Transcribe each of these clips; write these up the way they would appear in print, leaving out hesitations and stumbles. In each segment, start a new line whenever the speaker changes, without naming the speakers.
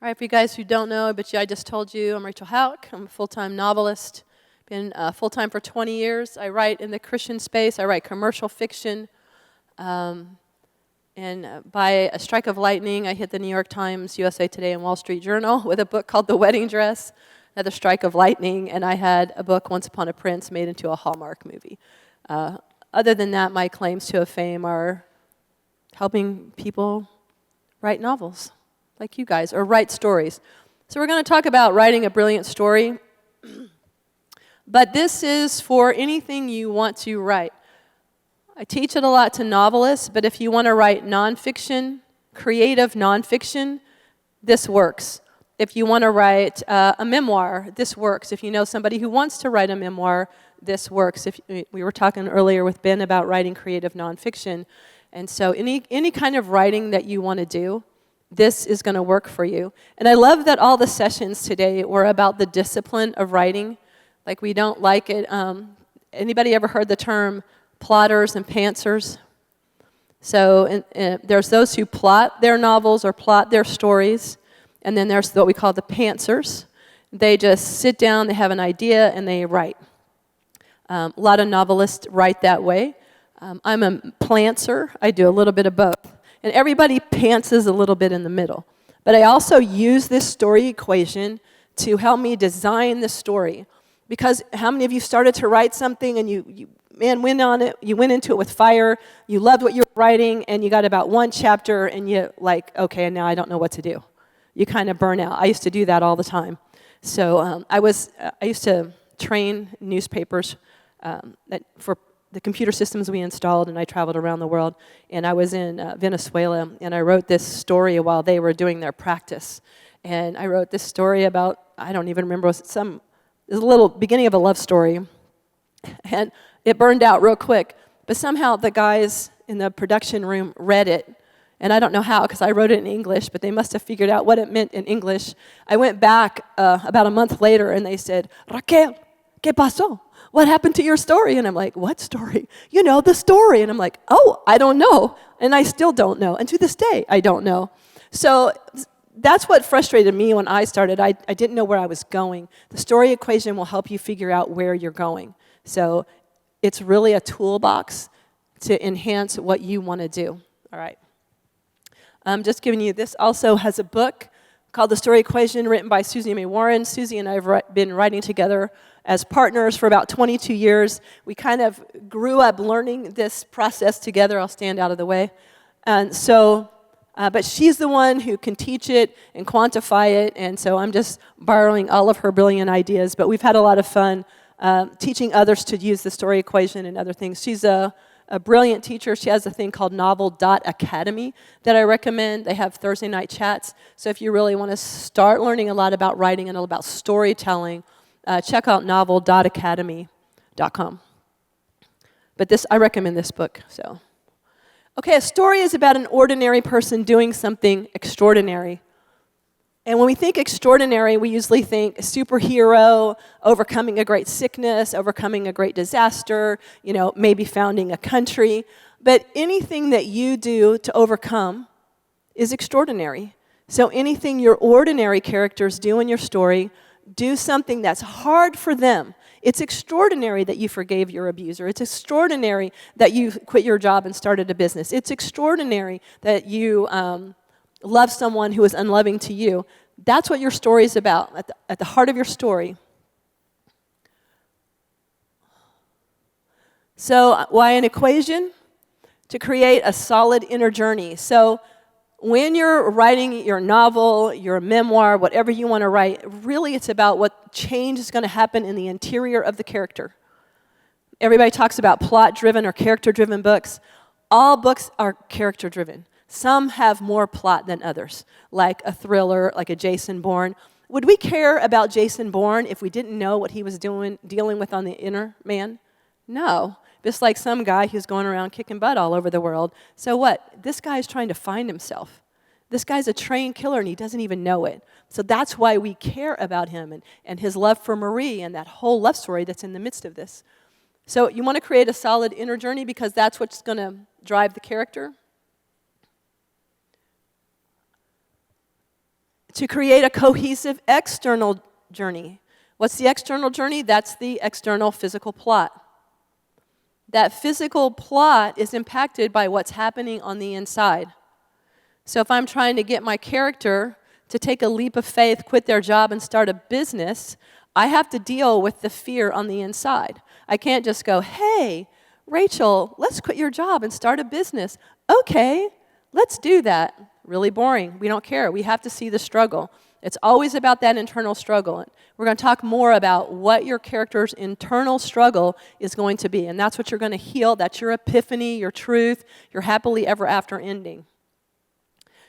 All right, for you guys who don't know, but I just told you, I'm Rachel Hauck. I'm a full-time novelist. Been full-time for 20 years. I write in the Christian space. I write commercial fiction. And by a strike of lightning, I hit the New York Times, USA Today, and Wall Street Journal with a book called The Wedding Dress. Another strike of lightning, and I had a book, Once Upon a Prince, made into a Hallmark movie. Other than that, my claims to fame are helping people write novels, like you guys, or write stories. So we're going to talk about writing a brilliant story. But this is for anything you want to write. I teach it a lot to novelists, but if you want to write nonfiction, creative nonfiction, this works. If you want to write a memoir, this works. If you know somebody who wants to write a memoir, this works. We were talking earlier with Ben about writing creative nonfiction. And so any kind of writing that you want to do, this is going to work for you. And I love that all the sessions today were about the discipline of writing. Like, we don't like it. Anybody ever heard the term plotters and pantsers? So there's those who plot their novels or plot their stories. And then there's what we call the pantsers. They just sit down, they have an idea, and they write. A lot of novelists write that way. I'm a plantser. I do a little bit of both. And everybody pantses a little bit in the middle. But I also use this story equation to help me design the story. Because how many of you started to write something and you went on it, you went into it with fire, you loved what you were writing, and you got about one chapter and you like, okay, now I don't know what to do. You kind of burn out. I used to do that all the time. So I used to train newspapers for the computer systems we installed, and I traveled around the world. And I was in Venezuela, and I wrote this story while they were doing their practice. And I wrote this story about, I don't even remember, it was a little beginning of a love story. And it burned out real quick. But somehow the guys in the production room read it. And I don't know how, because I wrote it in English, but they must have figured out what it meant in English. I went back about a month later, and they said, Raquel, ¿qué pasó? What happened to your story? And I'm like, what story? You know, the story. And I'm like, oh, I don't know. And I still don't know. And to this day, I don't know. So that's what frustrated me when I started. I didn't know where I was going. The story equation will help you figure out where you're going. So it's really a toolbox to enhance what you want to do. All right. I'm just giving you, this also has a book called The Story Equation, written by Susie May Warren. Susie and I have been writing together as partners for about 22 years. We kind of grew up learning this process together. I'll stand out of the way. And so, but she's the one who can teach it and quantify it, and so I'm just borrowing all of her brilliant ideas. But we've had a lot of fun teaching others to use the story equation and other things. She's a brilliant teacher. She has a thing called novel.academy that I recommend. They have Thursday night chats. So if you really want to start learning a lot about writing and about storytelling, check out novel.academy.com. But I recommend this book. So, okay, a story is about an ordinary person doing something extraordinary. And when we think extraordinary, we usually think a superhero, overcoming a great sickness, overcoming a great disaster, maybe founding a country. But anything that you do to overcome is extraordinary. So anything your ordinary characters do in your story, do something that's hard for them. It's extraordinary that you forgave your abuser. It's extraordinary that you quit your job and started a business. It's extraordinary that you love someone who is unloving to you. That's what your story is about, at the heart of your story. So why an equation? To create a solid inner journey. So when you're writing your novel, your memoir, whatever you want to write, really it's about what change is going to happen in the interior of the character. Everybody talks about plot-driven or character-driven books. All books are character-driven. Some have more plot than others, like a thriller, like a Jason Bourne. Would we care about Jason Bourne if we didn't know what he was dealing with on the inner man? No. Just like some guy who's going around kicking butt all over the world. So what? This guy's trying to find himself. This guy's a trained killer, and he doesn't even know it. So that's why we care about him and his love for Marie and that whole love story that's in the midst of this. So you want to create a solid inner journey because that's what's going to drive the character. To create a cohesive external journey. What's the external journey? That's the external physical plot. That physical plot is impacted by what's happening on the inside. So if I'm trying to get my character to take a leap of faith, quit their job, and start a business, I have to deal with the fear on the inside. I can't just go, hey, Rachel, let's quit your job and start a business. Okay, let's do that. Really boring. We don't care. We have to see the struggle. It's always about that internal struggle. We're going to talk more about what your character's internal struggle is going to be. And that's what you're going to heal. That's your epiphany, your truth, your happily ever after ending.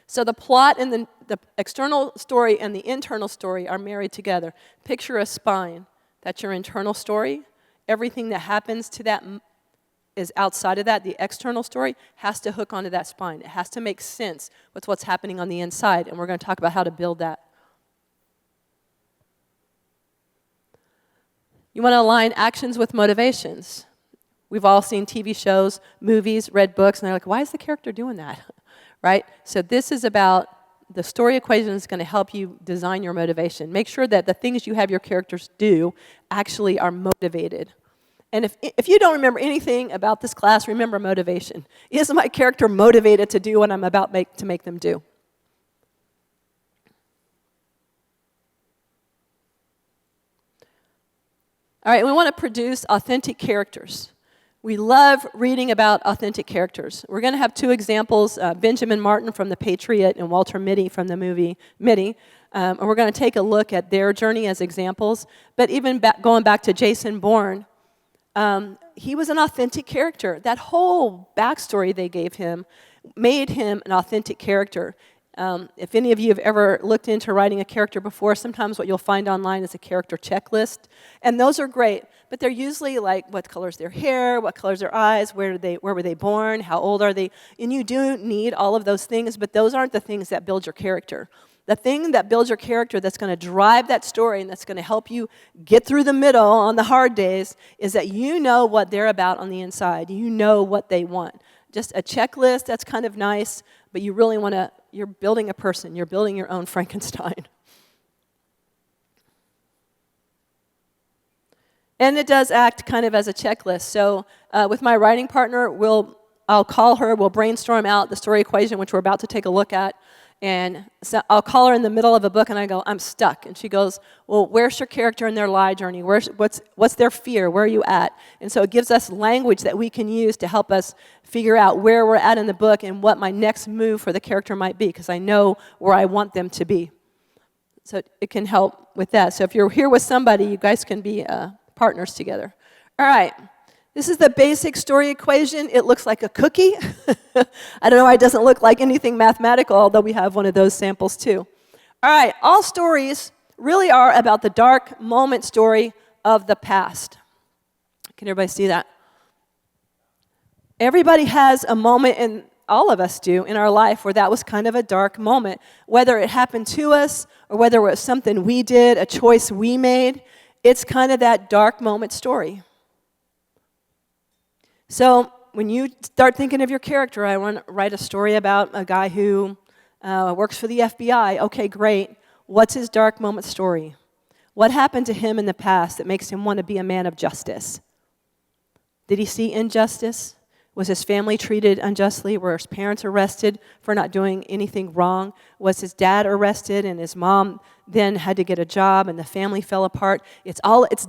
So the plot and the external story and the internal story are married together. Picture a spine. That's your internal story. Everything that happens to that is outside of that. The external story has to hook onto that spine. It has to make sense with what's happening on the inside. And we're going to talk about how to build that. You want to align actions with motivations. We've all seen TV shows, movies, read books, and they're like, why is the character doing that? Right? So this is about the story equation is going to help you design your motivation. Make sure that the things you have your characters do actually are motivated. And if you don't remember anything about this class, remember motivation. Is my character motivated to do what I'm about to make them do? All right, we want to produce authentic characters. We love reading about authentic characters. We're going to have two examples, Benjamin Martin from The Patriot and Walter Mitty from the movie Mitty. And we're going to take a look at their journey as examples. But even going back to Jason Bourne, he was an authentic character. That whole backstory they gave him made him an authentic character. If any of you have ever looked into writing a character before, sometimes what you'll find online is a character checklist. And those are great, but they're usually like what color's their hair, what color's their eyes, where were they born, how old are they? And you do need all of those things, but those aren't the things that build your character. The thing that builds your character that's going to drive that story and that's going to help you get through the middle on the hard days is that you know what they're about on the inside. You know what they want. Just a checklist, that's kind of nice, but you really want to, you're building a person. You're building your own Frankenstein. And it does act kind of as a checklist. So with my writing partner, I'll call her, we'll brainstorm out the story equation, which we're about to take a look at. And so I'll call her in the middle of a book, and I go, I'm stuck. And she goes, well, where's your character in their lie journey? What's their fear? Where are you at? And so it gives us language that we can use to help us figure out where we're at in the book and what my next move for the character might be, because I know where I want them to be. So it can help with that. So if you're here with somebody, you guys can be partners together. All right. This is the basic story equation. It looks like a cookie. I don't know why it doesn't look like anything mathematical, although we have one of those samples too. All right, all stories really are about the dark moment story of the past. Can everybody see that? Everybody has a moment, and all of us do, in our life where that was kind of a dark moment. Whether it happened to us or whether it was something we did, a choice we made, it's kind of that dark moment story. So when you start thinking of your character, I want to write a story about a guy who works for the FBI. Okay, great. What's his dark moment story? What happened to him in the past that makes him want to be a man of justice? Did he see injustice? Was his family treated unjustly? Were his parents arrested for not doing anything wrong? Was his dad arrested and his mom then had to get a job and the family fell apart? It's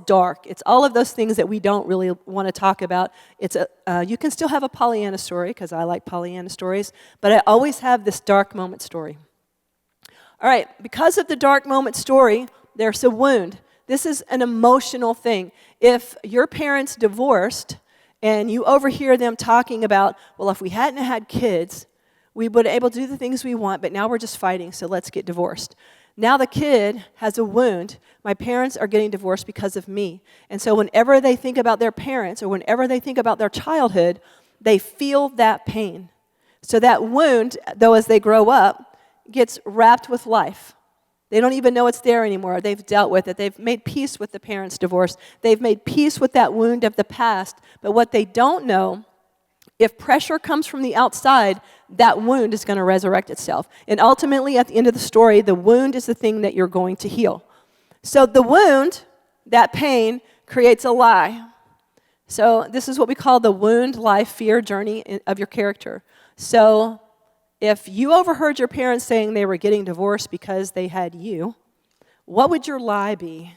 dark. It's all of those things that we don't really want to talk about. You can still have a Pollyanna story, because I like Pollyanna stories, but I always have this dark moment story. All right, because of the dark moment story, there's a wound. This is an emotional thing. If your parents divorced, and you overhear them talking about, well, if we hadn't had kids, we would be able to do the things we want, but now we're just fighting, so let's get divorced. Now the kid has a wound. My parents are getting divorced because of me. And so whenever they think about their parents or whenever they think about their childhood, they feel that pain. So that wound, though, as they grow up, gets wrapped with life. They don't even know it's there anymore. They've dealt with it. They've made peace with the parents' divorce. They've made peace with that wound of the past. But what they don't know If pressure comes from the outside, that wound is going to resurrect itself. And ultimately, at the end of the story, the wound is the thing that you're going to heal. So the wound, that pain, creates a lie. So this is what we call the wound, lie, fear journey of your character. So if you overheard your parents saying they were getting divorced because they had you, what would your lie be?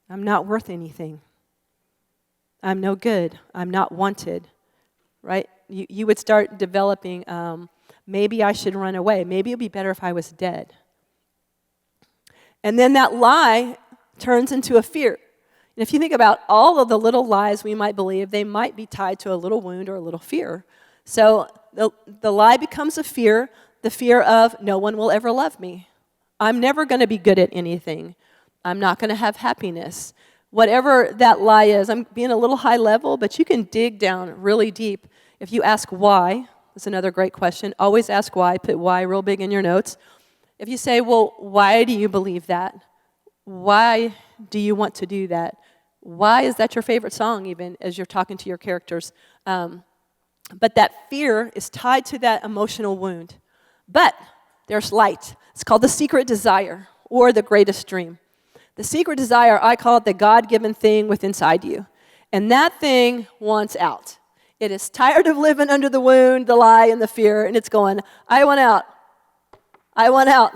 I'm not worth anything. I'm no good. I'm not wanted. Right? You would start developing, maybe I should run away. Maybe it would be better if I was dead. And then that lie turns into a fear. And if you think about all of the little lies we might believe, they might be tied to a little wound or a little fear. So the lie becomes a fear, the fear of no one will ever love me. I'm never going to be good at anything. I'm not going to have happiness. Whatever that lie is, I'm being a little high level, but you can dig down really deep. If you ask why, that's another great question. Always ask why. Put why real big in your notes. If you say, well, why do you believe that? Why do you want to do that? Why is that your favorite song, even as you're talking to your characters? But that fear is tied to that emotional wound. But there's light. It's called the secret desire or the greatest dream. The secret desire, I call it the God-given thing within inside you. And that thing wants out. It is tired of living under the wound, the lie, and the fear, and it's going, I want out. I want out.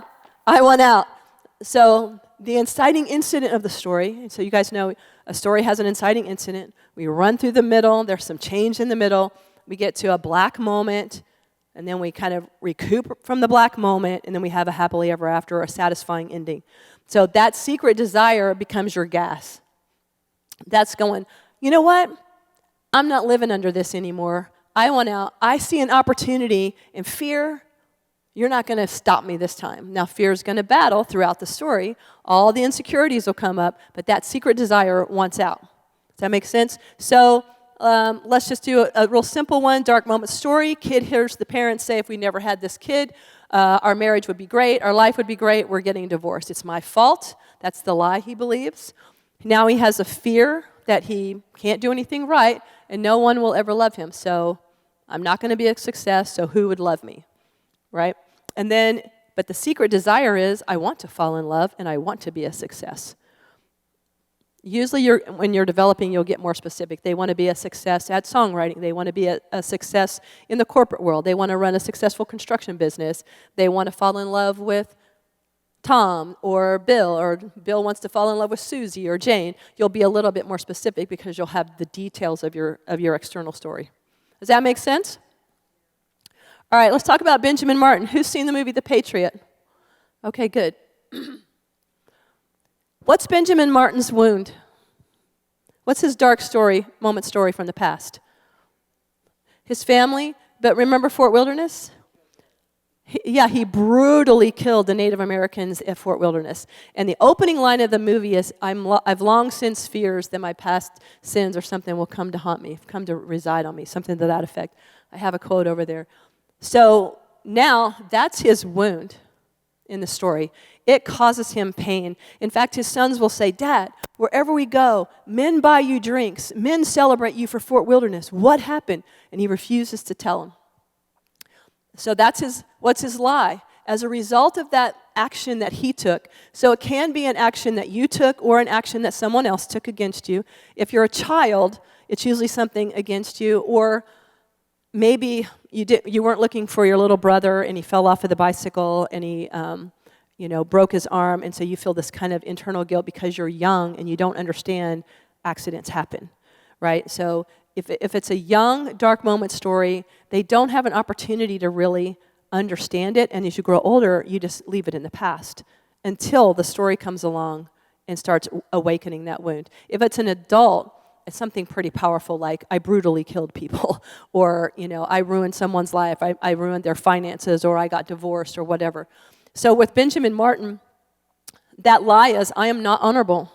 I want out. So the inciting incident of the story, so you guys know a story has an inciting incident. We run through the middle. There's some change in the middle. We get to a black moment, and then we kind of recoup from the black moment, and then we have a happily ever after or a satisfying ending. So that secret desire becomes your gas. That's going, you know what? I'm not living under this anymore. I want out. I see an opportunity, and fear, you're not going to stop me this time. Now, fear is going to battle throughout the story. All the insecurities will come up, but that secret desire wants out. Does that make sense? So let's just do a real simple one, dark moment story. Kid hears the parents say, if we never had this kid, our marriage would be great, our life would be great, we're getting divorced. It's my fault. That's the lie he believes. Now he has a fear that he can't do anything right, and no one will ever love him. So I'm not going to be a success, so who would love me, right? And then, but the secret desire is, I want to fall in love, and I want to be a success. Usually when you're developing, you'll get more specific. They want to be a success at songwriting. They want to be a success in the corporate world. They want to run a successful construction business. They want to fall in love with Tom or Bill wants to fall in love with Susie or Jane. You'll be a little bit more specific because you'll have the details of your external story. Does that make sense? All right, let's talk about Benjamin Martin. Who's seen the movie The Patriot? Okay, good. What's Benjamin Martin's wound? What's his dark moment story from the past? His family, but remember Fort Wilderness? He brutally killed the Native Americans at Fort Wilderness. And the opening line of the movie is, I've long since fears that my past sins or something will come to haunt me, come to reside on me, something to that effect. I have a quote over there. So now that's his wound in the story. It causes him pain. In fact, his sons will say, Dad, wherever we go, men buy you drinks. Men celebrate you for Fort Wilderness. What happened? And he refuses to tell them. So what's his lie? As a result of that action that he took, so it can be an action that you took or an action that someone else took against you. If you're a child, it's usually something against you, or maybe you weren't looking for your little brother and he fell off of the bicycle and he broke his arm, and so you feel this kind of internal guilt because you're young and you don't understand accidents happen, right? So if it's a young, dark moment story, they don't have an opportunity to really understand it, and as you grow older, you just leave it in the past until the story comes along and starts awakening that wound. If it's an adult, it's something pretty powerful like, I brutally killed people, or, I ruined someone's life, I ruined their finances, or I got divorced, or whatever. So with Benjamin Martin, that lie is, I am not honorable.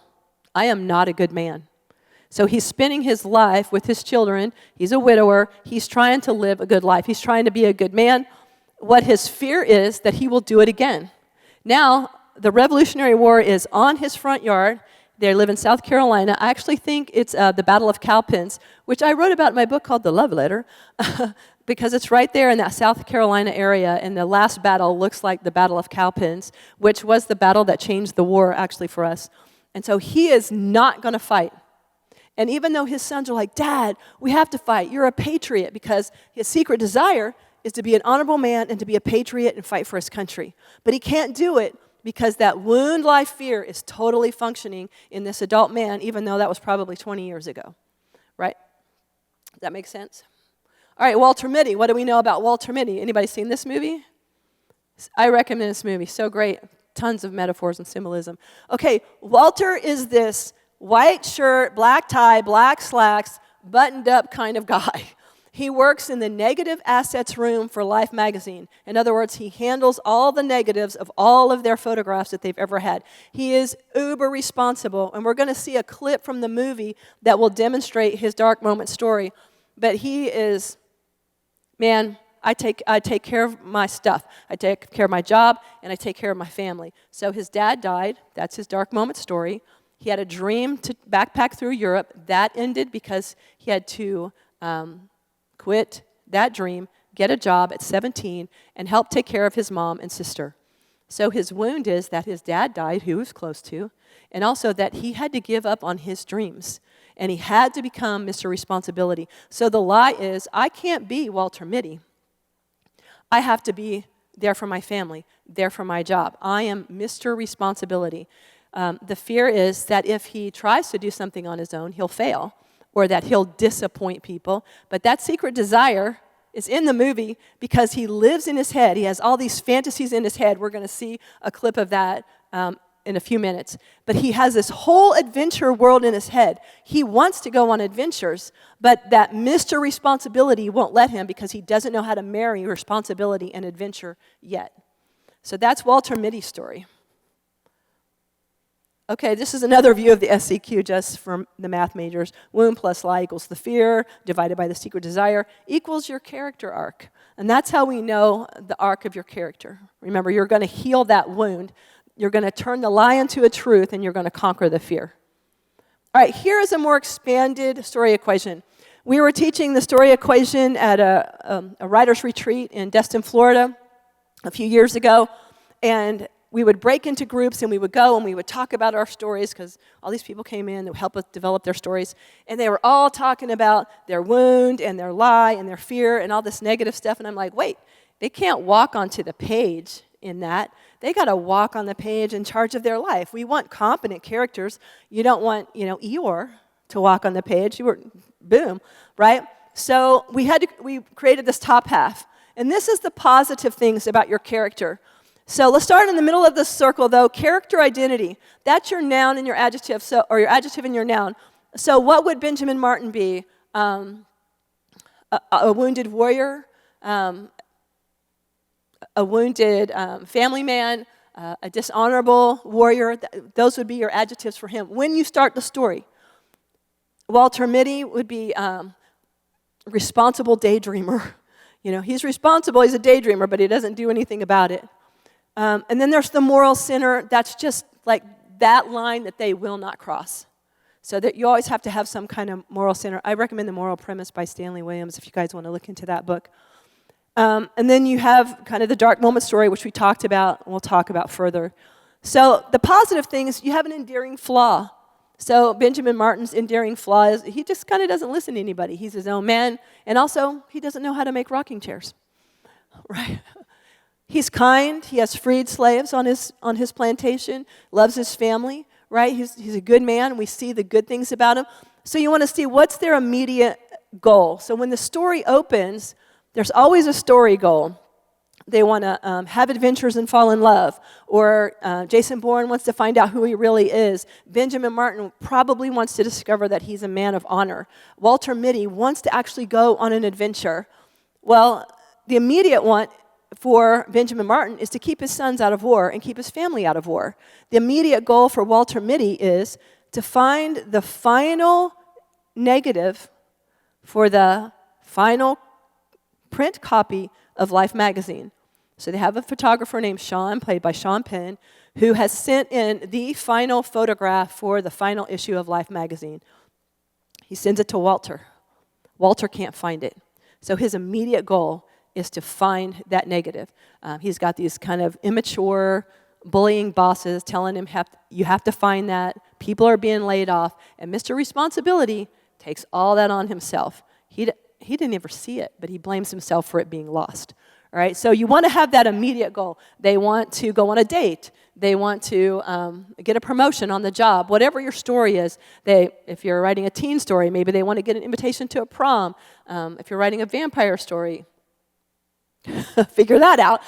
I am not a good man. So he's spending his life with his children. He's a widower. He's trying to live a good life. He's trying to be a good man. What his fear is that he will do it again. Now, the Revolutionary War is on his front yard. They live in South Carolina. I actually think it's the Battle of Cowpens, which I wrote about in my book called The Love Letter, because it's right there in that South Carolina area, and the last battle looks like the Battle of Cowpens, which was the battle that changed the war, actually, for us. And so he is not going to fight. And even though his sons are like, Dad, we have to fight. You're a patriot, because his secret desire is to be an honorable man and to be a patriot and fight for his country. But he can't do it because that wound-life fear is totally functioning in this adult man, even though that was probably 20 years ago, right? Does that make sense? All right, Walter Mitty. What do we know about Walter Mitty? Anybody seen this movie? I recommend this movie. So great. Tons of metaphors and symbolism. Okay, Walter is this white shirt, black tie, black slacks, buttoned-up kind of guy. He works in the negative assets room for Life magazine. In other words, he handles all the negatives of all of their photographs that they've ever had. He is uber responsible, and we're going to see a clip from the movie that will demonstrate his dark moment story. But he is, man, I take care of my stuff. I take care of my job, and I take care of my family. So his dad died. That's his dark moment story. He had a dream to backpack through Europe. That ended because he had to quit that dream, get a job at 17, and help take care of his mom and sister. So his wound is that his dad died, who he was close to, and also that he had to give up on his dreams, and he had to become Mr. Responsibility. So the lie is, I can't be Walter Mitty. I have to be there for my family, there for my job. I am Mr. Responsibility. The fear is that if he tries to do something on his own, he'll fail, or that he'll disappoint people. But that secret desire is in the movie because he lives in his head. He has all these fantasies in his head. We're going to see a clip of that in a few minutes. But he has this whole adventure world in his head. He wants to go on adventures, but that Mr. Responsibility won't let him because he doesn't know how to marry responsibility and adventure yet. So that's Walter Mitty's story. Okay, this is another view of the SCQ just from the math majors. Wound plus lie equals the fear, divided by the secret desire, equals your character arc. And that's how we know the arc of your character. Remember, you're going to heal that wound. You're going to turn the lie into a truth, and you're going to conquer the fear. All right, here is a more expanded story equation. We were teaching the story equation at a writer's retreat in Destin, Florida a few years ago, and we would break into groups, and we would go, and we would talk about our stories, because all these people came in to help us develop their stories, and they were all talking about their wound and their lie and their fear and all this negative stuff, and I'm like, wait, they can't walk onto the page in that. They got to walk on the page in charge of their life. We want competent characters. You don't want, Eeyore to walk on the page. You were, boom, right? So we created this top half, and this is the positive things about your character. So let's start in the middle of this circle, though. Character identity. That's your noun and your adjective, or your adjective and your noun. So what would Benjamin Martin be? A wounded warrior, a wounded family man, a dishonorable warrior. Those would be your adjectives for him when you start the story. Walter Mitty would be responsible daydreamer. He's responsible, he's a daydreamer, but he doesn't do anything about it. And then there's the moral sinner. That's just like that line that they will not cross. So that you always have to have some kind of moral sinner. I recommend The Moral Premise by Stanley Williams if you guys want to look into that book. And then you have kind of the dark moment story, which we talked about, and we'll talk about further. So the positive thing is you have an endearing flaw. So Benjamin Martin's endearing flaw is he just kind of doesn't listen to anybody. He's his own man. And also, he doesn't know how to make rocking chairs. Right? He's kind. He has freed slaves on his plantation, loves his family, right? He's a good man. We see the good things about him. So you want to see what's their immediate goal. So when the story opens, there's always a story goal. They want to have adventures and fall in love. Or Jason Bourne wants to find out who he really is. Benjamin Martin probably wants to discover that he's a man of honor. Walter Mitty wants to actually go on an adventure. Well, the immediate one for Benjamin Martin is to keep his sons out of war and keep his family out of war. The immediate goal for Walter Mitty is to find the final negative for the final print copy of Life magazine. So they have a photographer named Shawn, played by Sean Penn, who has sent in the final photograph for the final issue of Life magazine. He sends it to Walter. Walter can't find it. So his immediate goal is to find that negative. He's got these kind of immature, bullying bosses telling him, you have to find that. People are being laid off. And Mr. Responsibility takes all that on himself. He didn't ever see it, but he blames himself for it being lost. All right, so you want to have that immediate goal. They want to go on a date. They want to get a promotion on the job. Whatever your story is, if you're writing a teen story, maybe they want to get an invitation to a prom. If you're writing a vampire story, figure that out.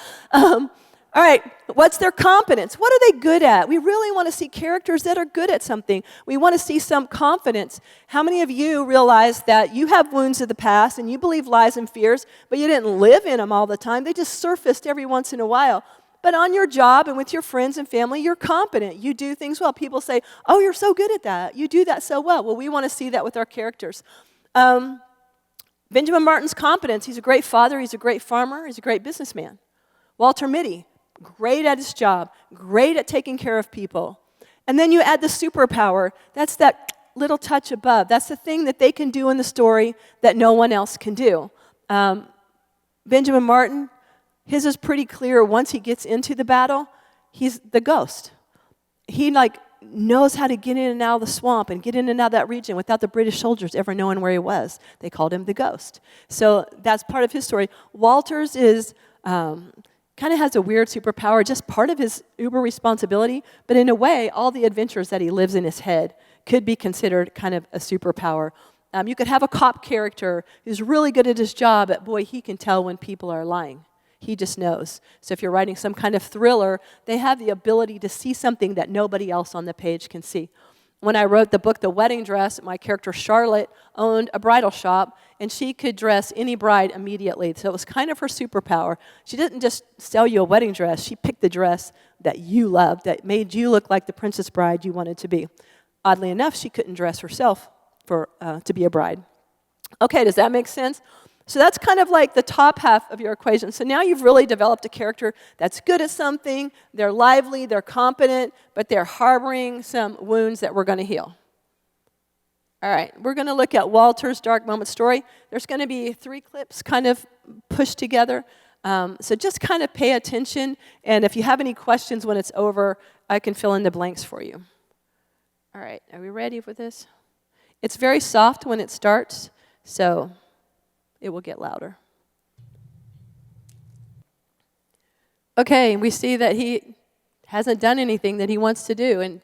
All right, what's their competence? What are they good at? We really want to see characters that are good at something. We want to see some confidence. How many of you realize that you have wounds of the past and you believe lies and fears, but you didn't live in them all the time? They just surfaced every once in a while. But on your job and with your friends and family, you're competent. You do things well. People say, oh, you're so good at that. You do that so well. Well, we want to see that with our characters. Benjamin Martin's competence. He's a great father. He's a great farmer. He's a great businessman. Walter Mitty, great at his job, great at taking care of people. And then you add the superpower. That's that little touch above. That's the thing that they can do in the story that no one else can do. Benjamin Martin, his is pretty clear. Once he gets into the battle, he's the ghost. He knows how to get in and out of the swamp and get in and out of that region without the British soldiers ever knowing where he was. They called him the ghost. So that's part of his story. Walter's is kind of has a weird superpower, just part of his uber responsibility, but in a way, all the adventures that he lives in his head could be considered kind of a superpower. You could have a cop character who's really good at his job, but boy, he can tell when people are lying. He just knows. So if you're writing some kind of thriller, they have the ability to see something that nobody else on the page can see. When I wrote the book, The Wedding Dress, my character Charlotte owned a bridal shop, and she could dress any bride immediately. So it was kind of her superpower. She didn't just sell you a wedding dress. She picked the dress that you loved, that made you look like the princess bride you wanted to be. Oddly enough, she couldn't dress herself to be a bride. Okay, does that make sense? So that's kind of like the top half of your equation. So now you've really developed a character that's good at something, they're lively, they're competent, but they're harboring some wounds that we're going to heal. All right, we're going to look at Walter's dark moment story. There's going to be 3 clips kind of pushed together. So just kind of pay attention, and if you have any questions when it's over, I can fill in the blanks for you. All right, are we ready for this? It's very soft when it starts, so it will get louder. Okay, we see that he hasn't done anything that he wants to do, and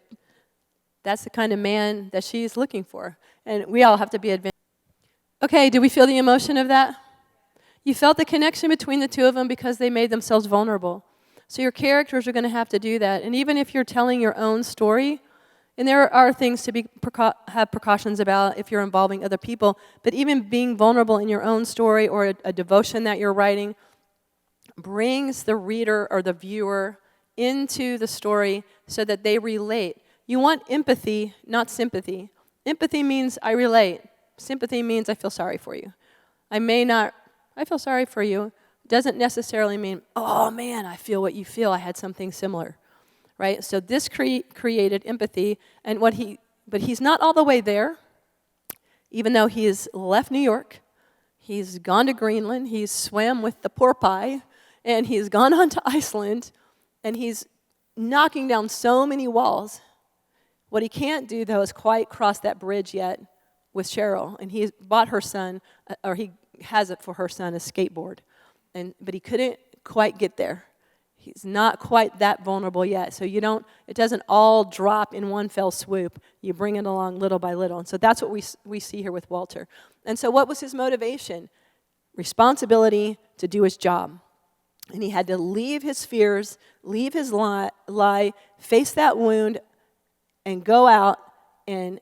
that's the kind of man that she's looking for. And we all have to be advanced. Okay, do we feel the emotion of that? You felt the connection between the two of them because they made themselves vulnerable. So your characters are going to have to do that. And even if you're telling your own story, and there are things to have precautions about if you're involving other people, but even being vulnerable in your own story or a devotion that you're writing brings the reader or the viewer into the story so that they relate. You want empathy, not sympathy. Empathy means I relate. Sympathy means I feel sorry for you. I feel sorry for you doesn't necessarily mean, oh man, I feel what you feel. I had something similar. Right? So this created empathy, and but he's not all the way there, even though he's left New York, he's gone to Greenland, he's swam with the porpoise, and he's gone on to Iceland, and he's knocking down so many walls. What he can't do, though, is quite cross that bridge yet with Cheryl, and he bought her son, or he has it for her son, a skateboard, but he couldn't quite get there. He's not quite that vulnerable yet. So it doesn't all drop in one fell swoop. You bring it along little by little. And so that's what we see here with Walter. And so what was his motivation? Responsibility to do his job. And he had to leave his fears, leave his lie, face that wound, and go out and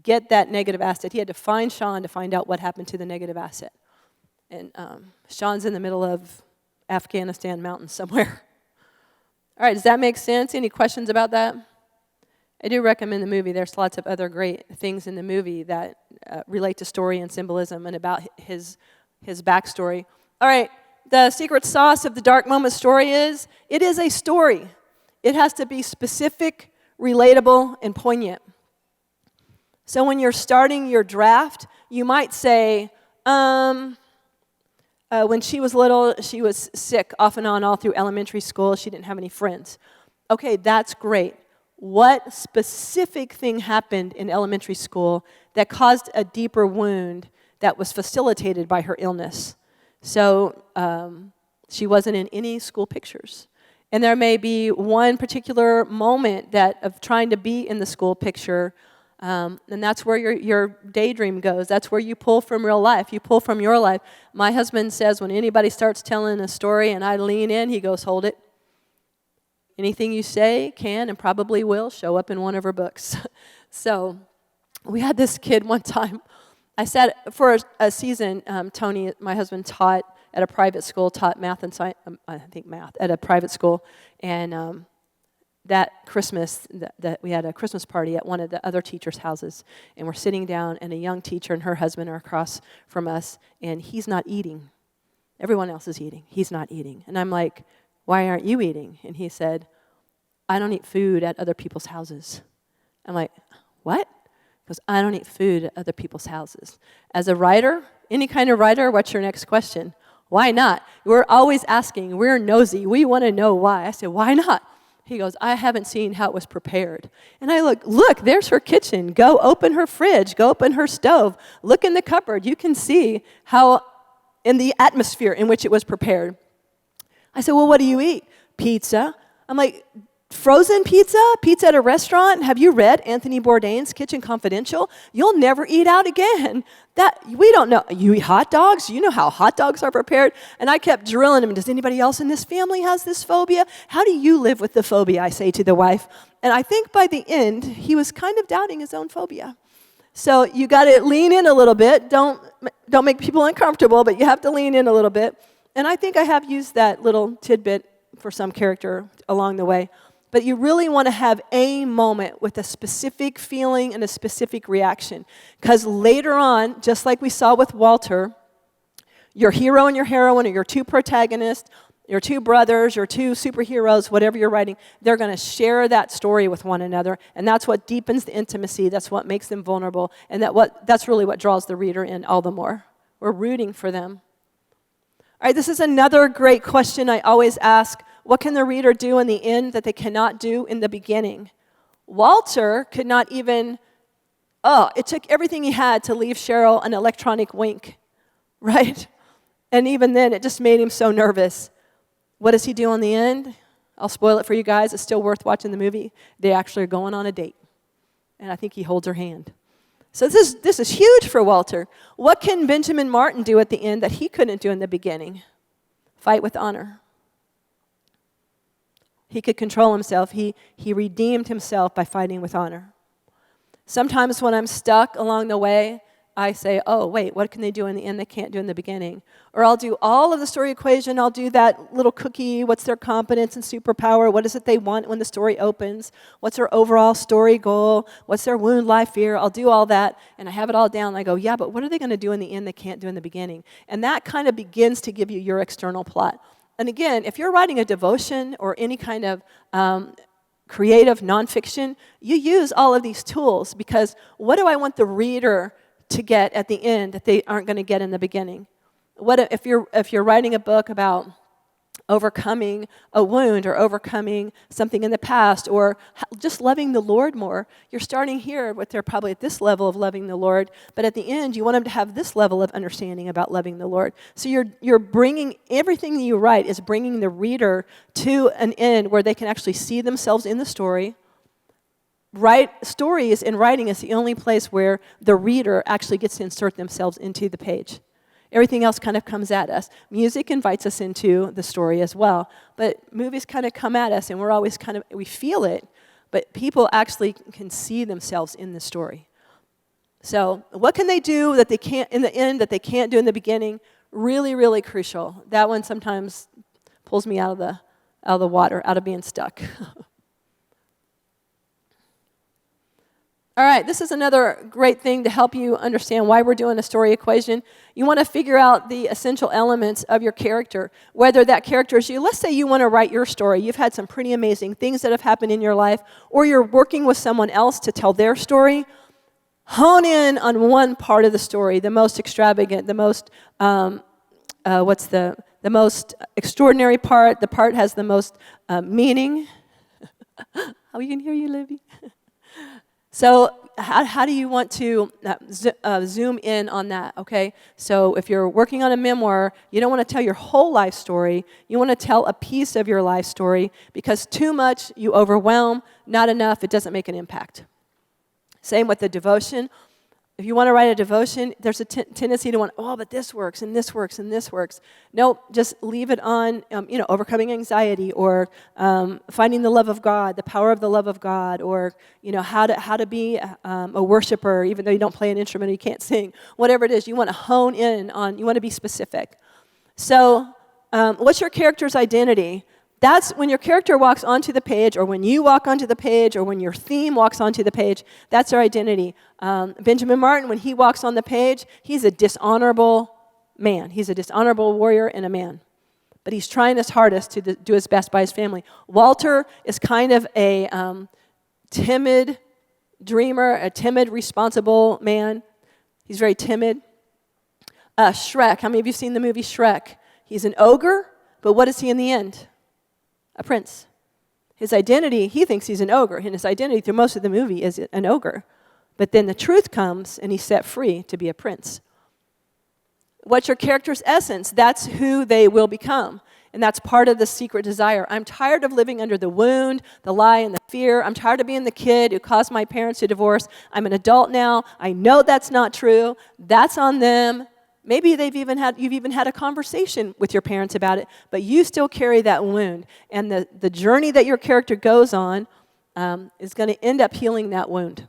get that negative asset. He had to find Shawn to find out what happened to the negative asset. And Shawn's in the middle of Afghanistan mountains somewhere. All right, does that make sense? Any questions about that? I do recommend the movie. There's lots of other great things in the movie that relate to story and symbolism and about his backstory. All right, the secret sauce of the dark moment story is, it is a story. It has to be specific, relatable, and poignant. So when you're starting your draft, you might say, when she was little, she was sick off and on all through elementary school. She didn't have any friends. Okay, that's great. What specific thing happened in elementary school that caused a deeper wound that was facilitated by her illness? So she wasn't in any school pictures. And there may be one particular moment of trying to be in the school picture, and that's where your daydream goes. That's where you pull from real life. You pull from your life. My husband says when anybody starts telling a story and I lean in, he goes, hold it. Anything you say can and probably will show up in one of her books. So we had this kid one time. I sat for a season, Tony, my husband, taught at a private school, taught math and science, I think math, at a private school. And that Christmas, that we had a Christmas party at one of the other teachers' houses. And we're sitting down, and a young teacher and her husband are across from us, and he's not eating. Everyone else is eating. He's not eating. And I'm like, why aren't you eating? And he said, I don't eat food at other people's houses. I'm like, what? Because I don't eat food at other people's houses. As a writer, any kind of writer, what's your next question? Why not? We're always asking. We're nosy. We want to know why. I said, why not? He goes, I haven't seen how it was prepared. And I look, there's her kitchen. Go open her fridge. Go open her stove. Look in the cupboard. You can see how, in the atmosphere in which it was prepared. I said, well, what do you eat? Pizza. I'm like, frozen pizza? Pizza at a restaurant? Have you read Anthony Bourdain's Kitchen Confidential? You'll never eat out again. We don't know. You eat hot dogs? You know how hot dogs are prepared? And I kept drilling him. Does anybody else in this family has this phobia? How do you live with the phobia, I say to the wife. And I think by the end, he was kind of doubting his own phobia. So you got to lean in a little bit. Don't make people uncomfortable, but you have to lean in a little bit. And I think I have used that little tidbit for some character along the way. But you really want to have a moment with a specific feeling and a specific reaction. Because later on, just like we saw with Walter, your hero and your heroine, or your two protagonists, your two brothers, your two superheroes, whatever you're writing, they're going to share that story with one another. And that's what deepens the intimacy. That's what makes them vulnerable. And that's really what draws the reader in all the more. We're rooting for them. All right, this is another great question I always ask. What can the reader do in the end that they cannot do in the beginning? Walter could not even, it took everything he had to leave Cheryl an electronic wink, right? And even then, it just made him so nervous. What does he do in the end? I'll spoil it for you guys. It's still worth watching the movie. They actually are going on a date. And I think he holds her hand. So this is huge for Walter. What can Benjamin Martin do at the end that he couldn't do in the beginning? Fight with honor. He could control himself. He redeemed himself by fighting with honor. Sometimes when I'm stuck along the way, I say, oh, wait, what can they do in the end they can't do in the beginning? Or I'll do all of the story equation. I'll do that little cookie. What's their competence and superpower? What is it they want when the story opens? What's their overall story goal? What's their wound, life, fear? I'll do all that, and I have it all down. And I go, yeah, but what are they going to do in the end they can't do in the beginning? And that kind of begins to give you your external plot. And again, if you're writing a devotion or any kind of creative nonfiction, you use all of these tools because what do I want the reader to get at the end that they aren't going to get in the beginning? What if you're writing a book about overcoming a wound or overcoming something in the past or just loving the Lord more? You're starting here with they're probably at this level of loving the Lord, but at the end you want them to have this level of understanding about loving the Lord. So you're bringing everything that you write is bringing the reader to an end where they can actually see themselves in the story. Stories and writing is the only place where the reader actually gets to insert themselves into the page. Everything else kind of comes at us. Music invites us into the story as well, but movies kind of come at us and we're always we feel it, but people actually can see themselves in the story. So what can they do that they can't in the end that they can't do in the beginning? Really, really crucial. That one sometimes pulls me out of the water, out of being stuck. All right, this is another great thing to help you understand why we're doing a story equation. You want to figure out the essential elements of your character, whether that character is you. Let's say you want to write your story. You've had some pretty amazing things that have happened in your life, or you're working with someone else to tell their story. Hone in on one part of the story, the most extravagant, the most, the most extraordinary part. The part has the most meaning. Oh, we can hear you, Libby. So how do you want to zoom in on that, okay? So if you're working on a memoir, you don't want to tell your whole life story. You want to tell a piece of your life story, because too much, you overwhelm. Not enough, it doesn't make an impact. Same with the devotion. If you want to write a devotion, there's a tendency to want, but this works, and this works, and this works. No, just leave it on, overcoming anxiety, or finding the love of God, the power of the love of God, or, how to be a worshiper, even though you don't play an instrument or you can't sing. Whatever it is, you want to hone in on, you want to be specific. So, what's your character's identity? That's when your character walks onto the page, or when you walk onto the page, or when your theme walks onto the page. That's our identity. Benjamin Martin, when he walks on the page, he's a dishonorable man. He's a dishonorable warrior and a man. But he's trying his hardest to do his best by his family. Walter is kind of a timid dreamer, a timid, responsible man. He's very timid. Shrek, how many of you have seen the movie Shrek? He's an ogre, but what is he in the end? A prince. His identity, he thinks he's an ogre, and his identity through most of the movie is an ogre. But then the truth comes, and he's set free to be a prince. What's your character's essence? That's who they will become. And that's part of the secret desire. I'm tired of living under the wound, the lie, and the fear. I'm tired of being the kid who caused my parents to divorce. I'm an adult now. I know that's not true. That's on them. Maybe you've even had a conversation with your parents about it, but you still carry that wound. And the journey that your character goes on is going to end up healing that wound.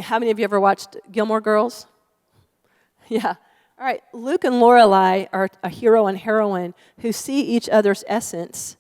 How many of you ever watched Gilmore Girls? Yeah. All right. Luke and Lorelai are a hero and heroine who see each other's essence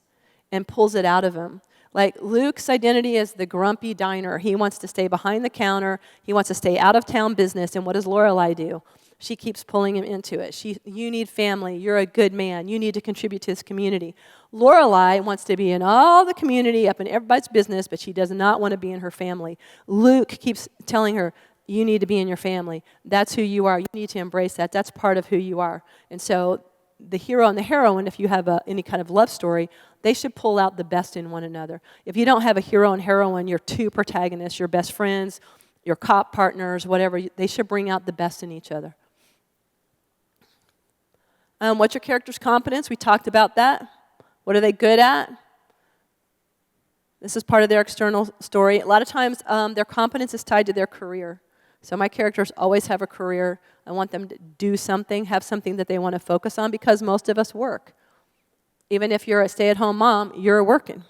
and pulls it out of them. Like Luke's identity is the grumpy diner. He wants to stay behind the counter. He wants to stay out of town business. And what does Lorelai do? She keeps pulling him into it. You need family. You're a good man. You need to contribute to this community. Lorelai wants to be in all the community, up in everybody's business, but she does not want to be in her family. Luke keeps telling her, you need to be in your family. That's who you are. You need to embrace that. That's part of who you are. And so the hero and the heroine, if you have any kind of love story, they should pull out the best in one another. If you don't have a hero and heroine, your two protagonists, your best friends, your cop partners, whatever, they should bring out the best in each other. What's your character's competence? We talked about that. What are they good at? This is part of their external story. A lot of times, their competence is tied to their career. So my characters always have a career. I want them to do something, have something that they want to focus on, because most of us work. Even if you're a stay-at-home mom, you're working.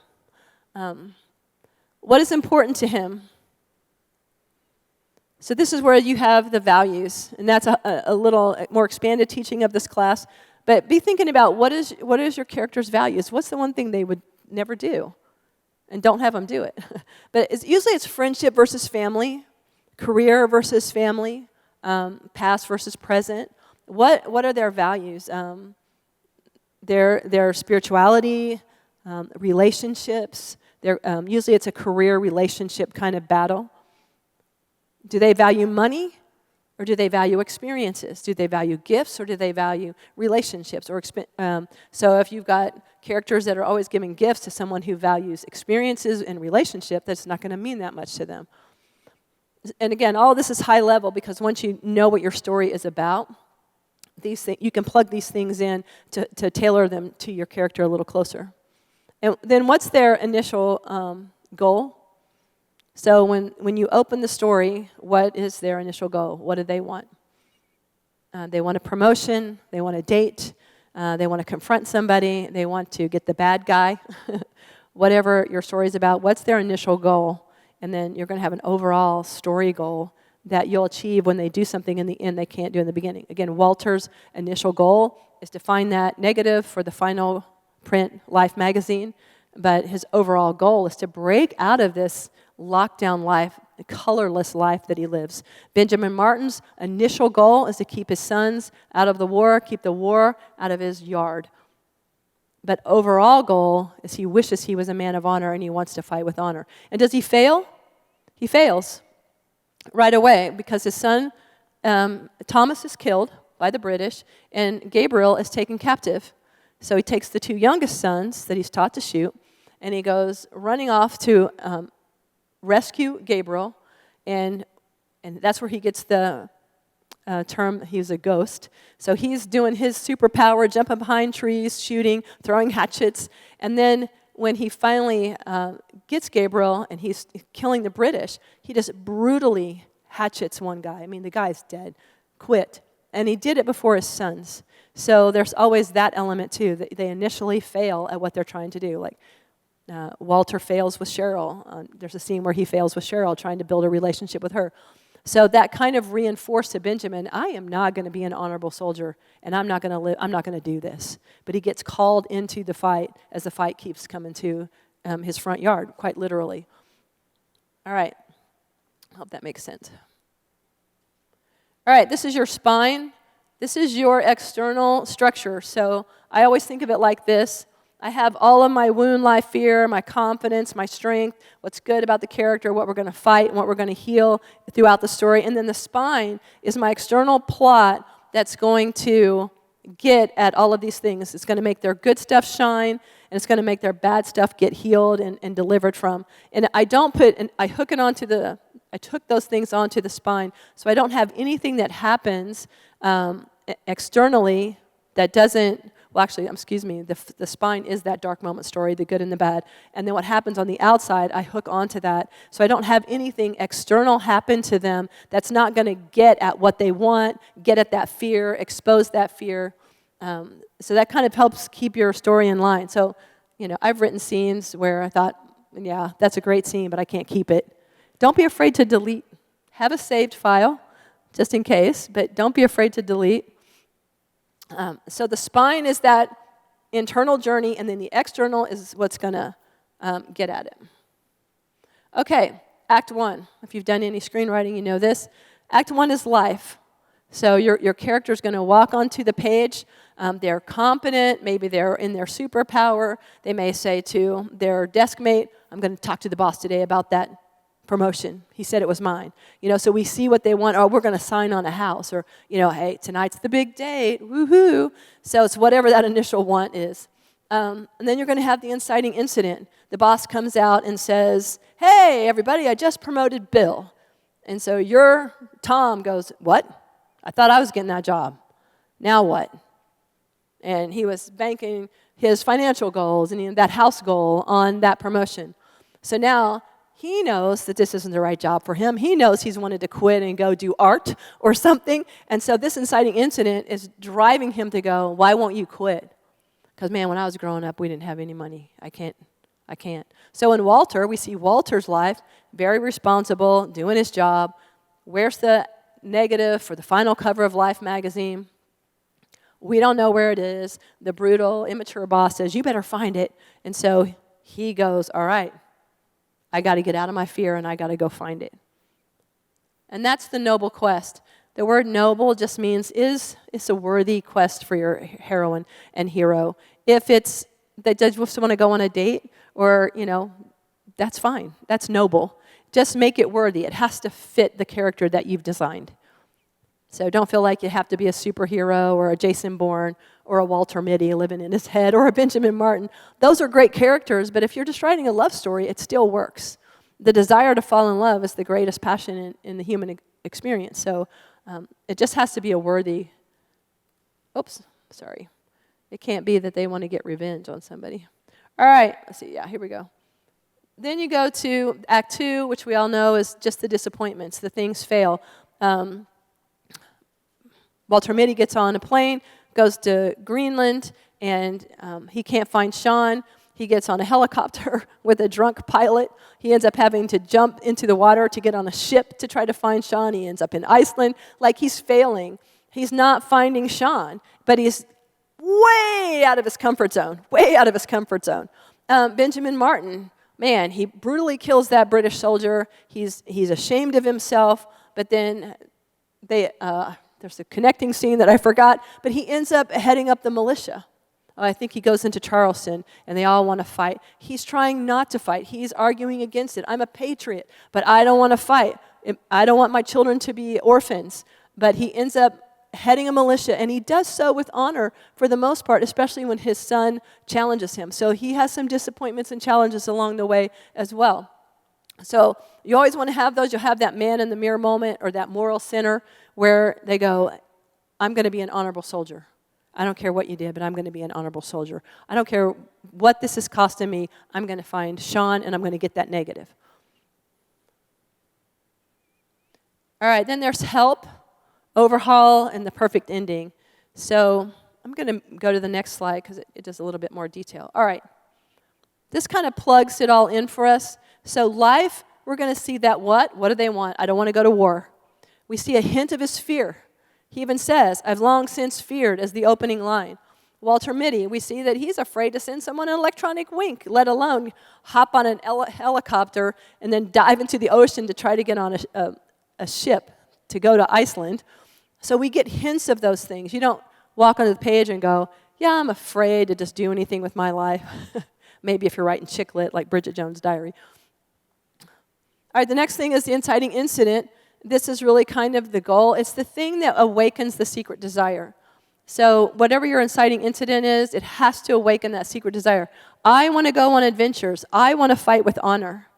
What is important to him? So this is where you have the values, and that's a little more expanded teaching of this class. But be thinking about what is your character's values? What's the one thing they would never do? And don't have them do it. But usually it's friendship versus family, career versus family, past versus present. What are their values? Their spirituality, relationships. Usually it's a career relationship kind of battle. Do they value money, or do they value experiences? Do they value gifts, or do they value relationships? So if you've got characters that are always giving gifts to someone who values experiences and relationship, that's not going to mean that much to them. And again, all of this is high level, because once you know what your story is about, you can plug these things in to tailor them to your character a little closer. And then what's their initial goal? So when you open the story, what is their initial goal? What do they want? They want a promotion. They want a date. They want to confront somebody. They want to get the bad guy. Whatever your story is about, what's their initial goal? And then you're going to have an overall story goal that you'll achieve when they do something in the end they can't do in the beginning. Again, Walter's initial goal is to find that negative for the final print Life magazine. but his overall goal is to break out of this lockdown life, colorless life that he lives. Benjamin Martin's initial goal is to keep his sons out of the war, keep the war out of his yard. But overall goal is he wishes he was a man of honor and he wants to fight with honor. And does he fail? He fails right away because his son Thomas is killed by the British and Gabriel is taken captive. So he takes the two youngest sons that he's taught to shoot and he goes running off to rescue Gabriel, and that's where he gets the term he's a ghost. So he's doing his superpower, jumping behind trees, shooting, throwing hatchets, and then when he finally gets Gabriel and he's killing the British, he just brutally hatchets one guy. I mean, the guy's dead, quit. And he did it before his sons. So there's always that element too, that they initially fail at what they're trying to do. Like Walter fails with Cheryl. There's a scene where he fails with Cheryl, trying to build a relationship with her. So that kind of reinforced to Benjamin, I am not going to be an honorable soldier, and I'm not going to do this. But he gets called into the fight as the fight keeps coming to his front yard, quite literally. All right. I hope that makes sense. All right, this is your spine. This is your external structure. So I always think of it like this. I have all of my wound, life, fear, my confidence, my strength, what's good about the character, what we're going to fight, and what we're going to heal throughout the story. And then the spine is my external plot that's going to get at all of these things. It's going to make their good stuff shine, and it's going to make their bad stuff get healed and delivered from. And I took those things onto the spine, so I don't have anything that happens externally that doesn't. Well, actually, the spine is that dark moment story, the good and the bad. And then what happens on the outside, I hook onto that. So I don't have anything external happen to them that's not going to get at what they want, get at that fear, expose that fear. So that kind of helps keep your story in line. So, I've written scenes where I thought, yeah, that's a great scene, but I can't keep it. Don't be afraid to delete. Have a saved file, just in case, but don't be afraid to delete. So the spine is that internal journey, and then the external is what's going to get at it. Okay, Act 1. If you've done any screenwriting, you know this. Act 1 is life. So your character's going to walk onto the page. They're competent. Maybe they're in their superpower. They may say to their desk mate, I'm going to talk to the boss today about that promotion. He said it was mine. So we see what they want. Oh, we're going to sign on a house. Or, hey, tonight's the big date. Woohoo. So it's whatever that initial want is. And then you're going to have the inciting incident. The boss comes out and says, hey, everybody, I just promoted Bill. And so your Tom goes, what? I thought I was getting that job. Now what? And he was banking his financial goals and that house goal on that promotion. So now he knows that this isn't the right job for him. He knows he's wanted to quit and go do art or something. And so this inciting incident is driving him to go, why won't you quit? Because, man, when I was growing up, we didn't have any money. I can't. So in Walter, we see Walter's life, very responsible, doing his job. Where's the negative for the final cover of Life magazine? We don't know where it is. The brutal, immature boss says, you better find it. And so he goes, all right, I got to get out of my fear and I got to go find it. And that's the noble quest. The word noble just means it's a worthy quest for your heroine and hero. If it's they just want to go on a date or, that's fine. That's noble. Just make it worthy. It has to fit the character that you've designed. So don't feel like you have to be a superhero or a Jason Bourne or a Walter Mitty living in his head or a Benjamin Martin. Those are great characters, but if you're just writing a love story, it still works. The desire to fall in love is the greatest passion in the human experience. So it just has to be a worthy, It can't be that they want to get revenge on somebody. All right, let's see, here we go. Then you go to Act 2, which we all know is just the disappointments, the things fail. Walter Mitty gets on a plane, goes to Greenland, and he can't find Shawn. He gets on a helicopter with a drunk pilot. He ends up having to jump into the water to get on a ship to try to find Shawn. He ends up in Iceland. Like he's failing. He's not finding Shawn, but he's way out of his comfort zone, Benjamin Martin, man, he brutally kills that British soldier. He's ashamed of himself, but then there's a connecting scene that I forgot, but he ends up heading up the militia. I think he goes into Charleston, and they all want to fight. He's trying not to fight. He's arguing against it. I'm a patriot, but I don't want to fight. I don't want my children to be orphans. But he ends up heading a militia, and he does so with honor for the most part, especially when his son challenges him. So he has some disappointments and challenges along the way as well. So you always want to have those. You'll have that man in the mirror moment or that moral center where they go, I'm going to be an honorable soldier. I don't care what you did, but I'm going to be an honorable soldier. I don't care what this is costing me. I'm going to find Shawn, and I'm going to get that negative. All right, then there's help, overhaul, and the perfect ending. So I'm going to go to the next slide because it does a little bit more detail. All right. This kind of plugs it all in for us. So life, we're going to see that what? What do they want? I don't want to go to war. We see a hint of his fear. He even says, I've long since feared, as the opening line. Walter Mitty, we see that he's afraid to send someone an electronic wink, let alone hop on an helicopter and then dive into the ocean to try to get on a ship to go to Iceland. So we get hints of those things. You don't walk onto the page and go, yeah, I'm afraid to just do anything with my life. Maybe if you're writing chick lit like Bridget Jones' Diary. All right, the next thing is the inciting incident. This is really kind of the goal. It's the thing that awakens the secret desire. So whatever your inciting incident is, it has to awaken that secret desire. I want to go on adventures. I want to fight with honor.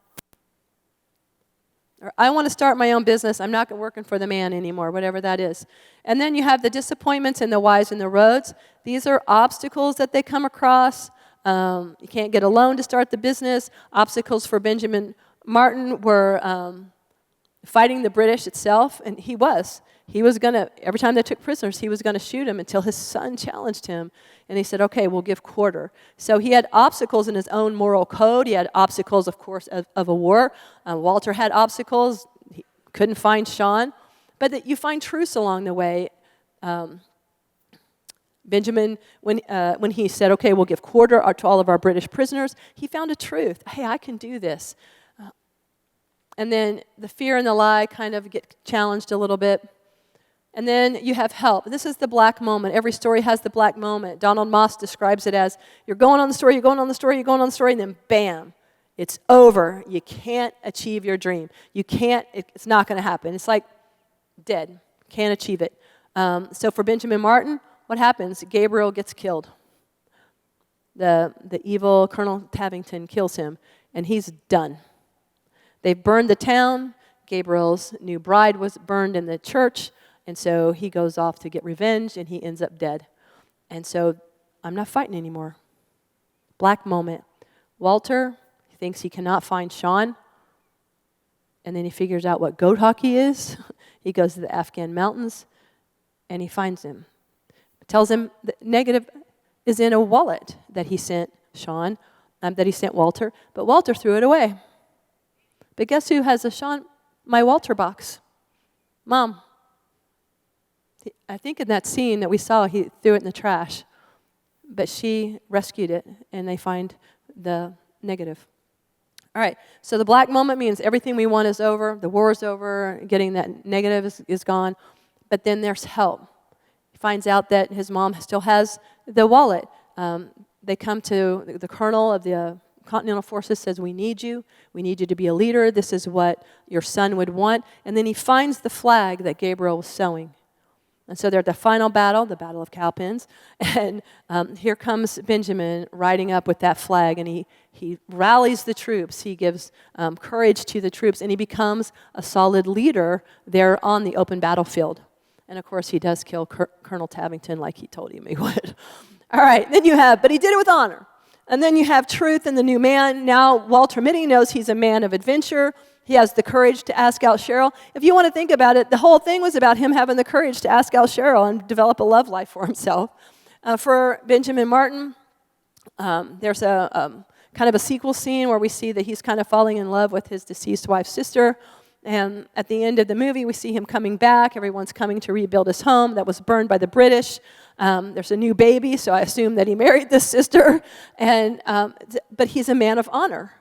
Or I want to start my own business. I'm not working for the man anymore, whatever that is. And then you have the disappointments and the whys and the roads. These are obstacles that they come across. You can't get a loan to start the business. Obstacles for Benjamin Martin were fighting the British itself, and he was going to, every time they took prisoners, he was going to shoot him until his son challenged him, and he said, okay, we'll give quarter. So he had obstacles in his own moral code. He had obstacles, of course, of a war. Walter had obstacles. He couldn't find Shawn, but that you find truths along the way. Benjamin, when he said, okay, we'll give quarter to all of our British prisoners, he found a truth. Hey, I can do this. And then the fear and the lie kind of get challenged a little bit. And then you have help. This is the black moment. Every story has the black moment. Donald Moss describes it as you're going on the story, you're going on the story, you're going on the story, and then bam, it's over. You can't achieve your dream. You can't, it's not going to happen. It's like dead. Can't achieve it. So for Benjamin Martin, what happens? Gabriel gets killed. The evil Colonel Tavington kills him, and he's done. They've burned the town. Gabriel's new bride was burned in the church, and so he goes off to get revenge, and he ends up dead. And so I'm not fighting anymore. Black moment. Walter thinks he cannot find Shawn, and then he figures out what goat hockey is. He goes to the Afghan mountains, and he finds him. Tells him the negative is in a wallet that he sent Shawn, that he sent Walter, but Walter threw it away. But guess who has a Shawn? My Walter box. Mom. I think in that scene that we saw, he threw it in the trash. But she rescued it, and they find the negative. All right, so the black moment means everything we want is over. The war is over. Getting that negative is gone. But then there's help. He finds out that his mom still has the wallet. They come to the colonel of the Continental Forces, says, we need you to be a leader, this is what your son would want, and then he finds the flag that Gabriel was sewing. And so they're at the final battle, the Battle of Cowpens, and here comes Benjamin riding up with that flag, and he rallies the troops, he gives courage to the troops, and he becomes a solid leader there on the open battlefield. And of course he does kill Colonel Tavington like he told him he would. All right, then you have, but he did it with honor. And then you have truth in the new man. Now Walter Mitty knows he's a man of adventure. He has the courage to ask out Cheryl. If you want to think about it, the whole thing was about him having the courage to ask out Cheryl and develop a love life for himself. For Benjamin Martin, there's a kind of a sequel scene where we see that he's kind of falling in love with his deceased wife's sister. And at the end of the movie, we see him coming back. Everyone's coming to rebuild his home that was burned by the British. There's a new baby, so I assume that he married this sister. But he's a man of honor.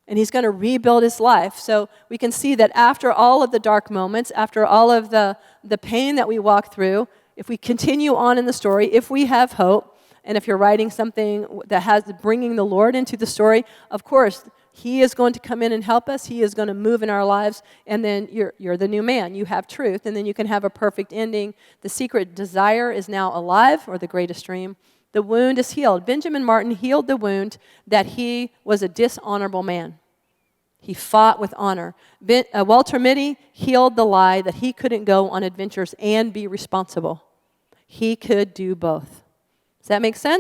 And he's going to rebuild his life. So we can see that after all of the dark moments, after all of the pain that we walk through, if we continue on in the story, if we have hope, and if you're writing something that has bringing the Lord into the story, of course, he is going to come in and help us. He is going to move in our lives, and then you're the new man. You have truth, and then you can have a perfect ending. The secret desire is now alive, or the greatest dream. The wound is healed. Benjamin Martin healed the wound that he was a dishonorable man. He fought with honor. Walter Mitty healed the lie that he couldn't go on adventures and be responsible. He could do both. Does that make sense?